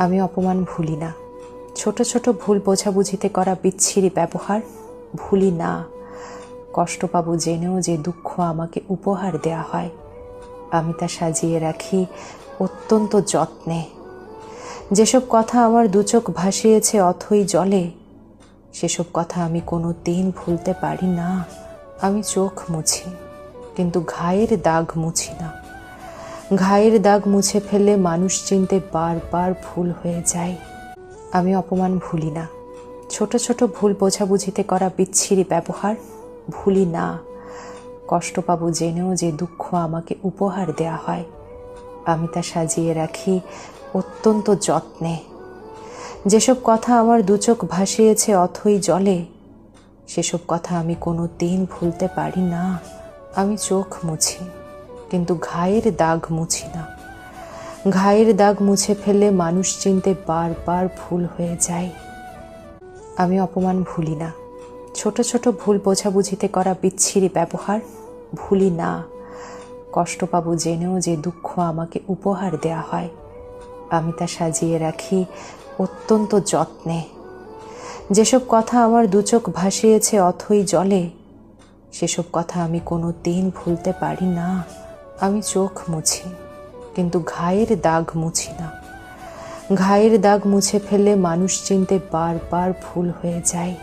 আমি অপমান ভুলি না। ছোট ছোট ভুল বোঝাবুঝিতে করা বিচ্ছিরি ব্যবহার ভুলি না। কষ্ট পাবো জেনেও যে দুঃখ আমাকে উপহার দেয়া হয়, আমি তা সাজিয়ে রাখি অত্যন্ত যত্নে। যেসব কথা আমার দুচোখ ভাসিয়েছে অথই জলে, সেসব কথা আমি কোনো দিন ভুলতে পারি না। আমি চোখ মুছি, কিন্তু ঘায়ের দাগ মুছি না। ঘায়ের দাগ মুছে ফেললে মানুষ চিনতে বারবার ভুল হয়ে যায়। আমি অপমান ভুলি না। ছোট ছোট ভুল বোঝাবুঝিতে করা বিচ্ছিরি ব্যবহার ভুলি না। কষ্ট পাবো জেনেও যে দুঃখ আমাকে উপহার দেয়া হয়, আমি তা সাজিয়ে রাখি অত্যন্ত যত্নে। যেসব কথা আমার দুচোখ ভাসিয়েছে অথই জলে, সেসব কথা আমি কোনো দিন ভুলতে পারি না। আমি চোখ মুছি, কিন্তু ঘায়ের দাগ মুছি না। ঘায়ের দাগ মুছে ফেললে মানুষ চিনতে বারবার ভুল হয়ে যায়। আমি অপমান ভুলি না। ছোট ছোট ভুল বোঝাবুঝিতে করা বিচ্ছিরি ব্যবহার ভুলি না। কষ্ট পাবো জেনেও যে দুঃখ আমাকে উপহার দেয়া হয়, আমি তা সাজিয়ে রাখি অত্যন্ত যত্নে। যেসব কথা আমার দুচোখ ভাসিয়েছে অথই জলে, সেসব কথা আমি কোনো দিন ভুলতে পারি না। আমি চোখ মুছি, কিন্তু ঘায়ের দাগ মুছি না। ঘায়ের দাগ মুছে ফেললে মানুষ চিনতে বারবার ভুল হয়ে যায়।